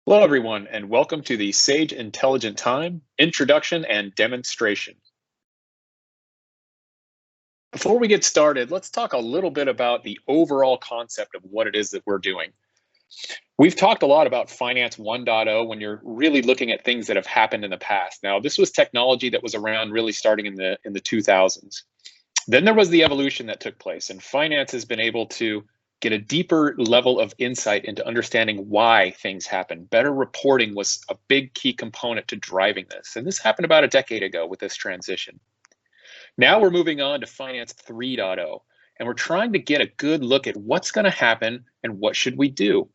Hello, everyone, and welcome to the Sage Intelligent Time Introduction and Demonstration. Before we get started, let's talk a little bit about the overall concept of what it is that we're doing. We've talked a lot about Finance 1.0 when you're really looking at things that have happened in the past. Now, this was technology that was around really starting in the 2000s. Then there was the evolution that took place, and finance has been able to get a deeper level of insight into understanding why things happen. Better reporting was a big key component to driving this. And this happened about a decade ago with this transition. Now we're moving on to Finance 3.0, and we're trying to get a good look at what's going to happen and what should we do.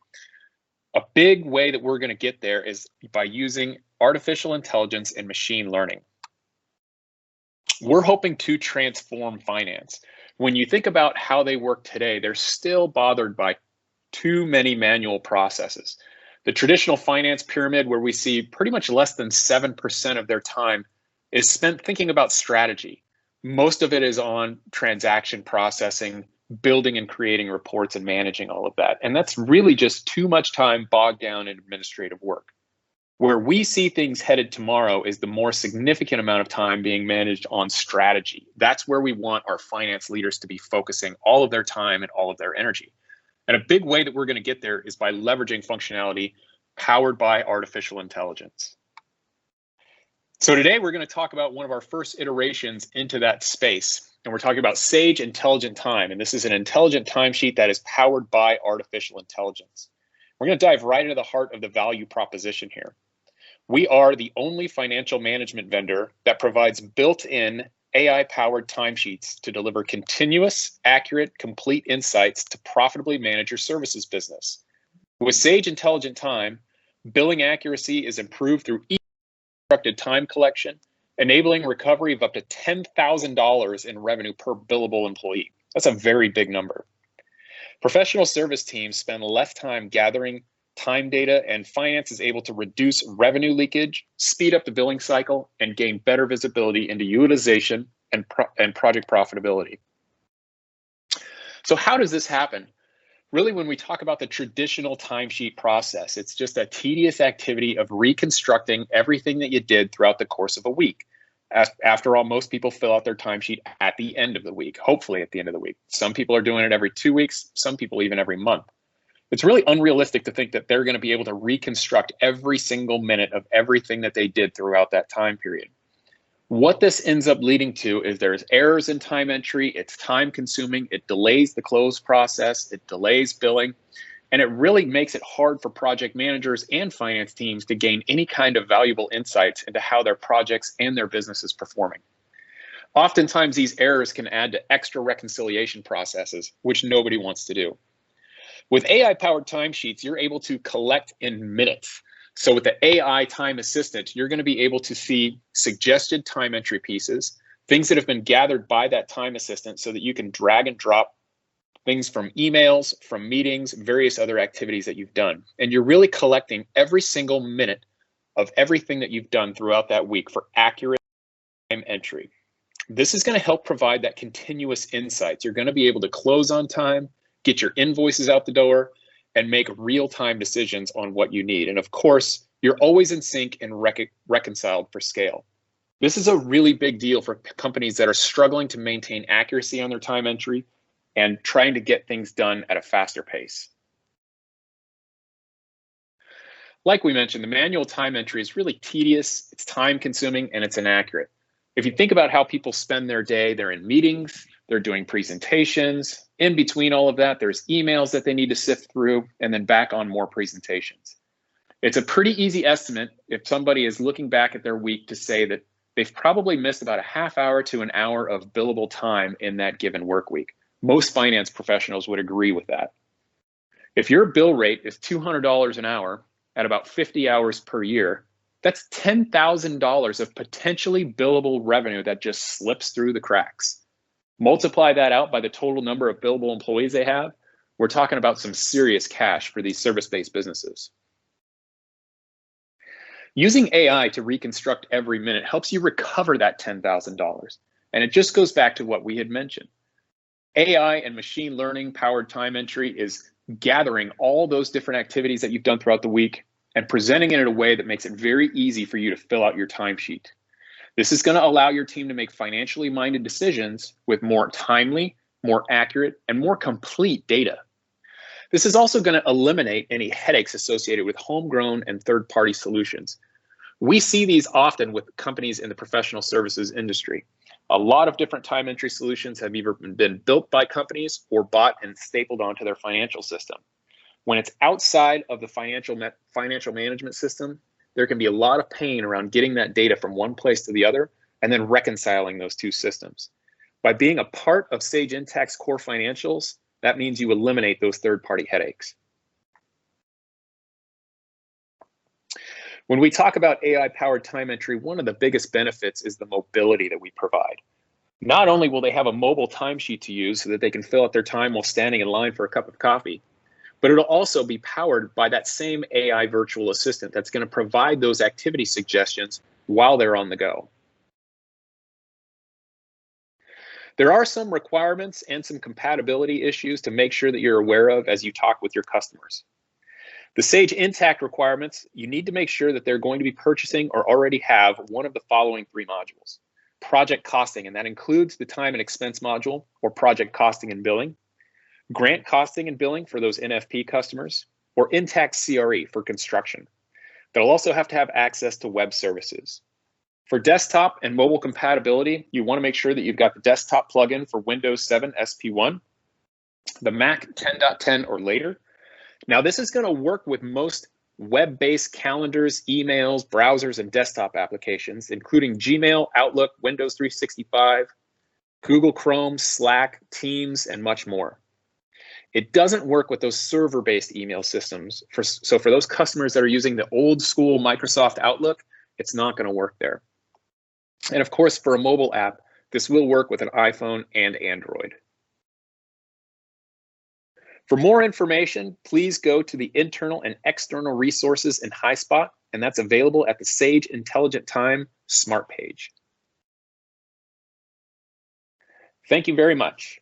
A big way that we're going to get there is by using artificial intelligence and machine learning. We're hoping to transform finance. When you think about how they work today, they're still bothered by too many manual processes. The traditional finance pyramid, where we see pretty much less than 7% of their time is spent thinking about strategy. Most of it is on transaction processing, building and creating reports and managing all of that. And that's really just too much time bogged down in administrative work. Where we see things headed tomorrow is the more significant amount of time being managed on strategy. That's where we want our finance leaders to be focusing all of their time and all of their energy. And a big way that we're going to get there is by leveraging functionality powered by artificial intelligence. So today we're going to talk about one of our first iterations into that space. And we're talking about Sage Intelligent Time. And this is an intelligent timesheet that is powered by artificial intelligence. We're going to dive right into the heart of the value proposition here. We are the only financial management vendor that provides built-in AI-powered timesheets to deliver continuous, accurate, complete insights to profitably manage your services business. With Sage Intelligent Time, billing accuracy is improved through instructed time collection, enabling recovery of up to $10,000 in revenue per billable employee. That's a very big number. Professional service teams spend less time gathering time data, and finance is able to reduce revenue leakage, speed up the billing cycle, and gain better visibility into utilization and project profitability. So how does this happen? Really, when we talk about the traditional timesheet process, it's just a tedious activity of reconstructing everything that you did throughout the course of a week. After all, most people fill out their timesheet at the end of the week, hopefully at the end of the week. Some people are doing it every 2 weeks, some people even every month. It's really unrealistic to think that they're going to be able to reconstruct every single minute of everything that they did throughout that time period. What this ends up leading to is there's errors in time entry, it's time consuming, it delays the close process, it delays billing, and it really makes it hard for project managers and finance teams to gain any kind of valuable insights into how their projects and their business is performing. Oftentimes, these errors can add to extra reconciliation processes, which nobody wants to do. With AI-powered timesheets, you're able to collect in minutes. So with the AI time assistant, you're going to be able to see suggested time entry pieces, things that have been gathered by that time assistant so that you can drag and drop things from emails, from meetings, various other activities that you've done. And you're really collecting every single minute of everything that you've done throughout that week for accurate time entry. This is going to help provide that continuous insights. You're going to be able to close on time, get your invoices out the door, and make real-time decisions on what you need. And of course, you're always in sync and reconciled for scale. This is a really big deal for companies that are struggling to maintain accuracy on their time entry and trying to get things done at a faster pace. Like we mentioned, the manual time entry is really tedious, it's time-consuming, and it's inaccurate. If you think about how people spend their day, they're in meetings, they're doing presentations. In between all of that, there's emails that they need to sift through, and then back on more presentations. It's a pretty easy estimate if somebody is looking back at their week to say that they've probably missed about a half hour to an hour of billable time in that given work week. Most finance professionals would agree with that. If your bill rate is $200 an hour at about 50 hours per year, that's $10,000 of potentially billable revenue that just slips through the cracks. Multiply that out by the total number of billable employees they have, we're talking about some serious cash for these service-based businesses. Using AI to reconstruct every minute helps you recover that $10,000. And it just goes back to what we had mentioned. AI and machine learning powered time entry is gathering all those different activities that you've done throughout the week, and presenting it in a way that makes it very easy for you to fill out your timesheet. This is going to allow your team to make financially minded decisions with more timely, more accurate, and more complete data. This is also going to eliminate any headaches associated with homegrown and third-party solutions. We see these often with companies in the professional services industry. A lot of different time entry solutions have either been built by companies or bought and stapled onto their financial system. When it's outside of the financial management system, there can be a lot of pain around getting that data from one place to the other and then reconciling those two systems. By being a part of Sage Intacct's core financials, that means you eliminate those third-party headaches. When we talk about AI-powered time entry, one of the biggest benefits is the mobility that we provide. Not only will they have a mobile timesheet to use so that they can fill out their time while standing in line for a cup of coffee, but it'll also be powered by that same AI virtual assistant that's going to provide those activity suggestions while they're on the go. There are some requirements and some compatibility issues to make sure that you're aware of as you talk with your customers. The Sage Intacct requirements, you need to make sure that they're going to be purchasing or already have one of the following 3 modules. Project costing, and that includes the time and expense module, or project costing and billing. Grant costing and billing for those NFP customers, or Intacct CRE for construction. They'll also have to have access to web services. For desktop and mobile compatibility, you want to make sure that you've got the desktop plugin for Windows 7 SP1, the Mac 10.10 or later. Now, this is going to work with most web-based calendars, emails, browsers, and desktop applications, including Gmail, Outlook, Windows 365, Google Chrome, Slack, Teams, and much more. It doesn't work with those server-based email systems. So for those customers that are using the old school Microsoft Outlook, it's not going to work there. And of course, for a mobile app, this will work with an iPhone and Android. For more information, please go to the internal and external resources in HighSpot, and that's available at the Sage Intelligent Time Smart page. Thank you very much.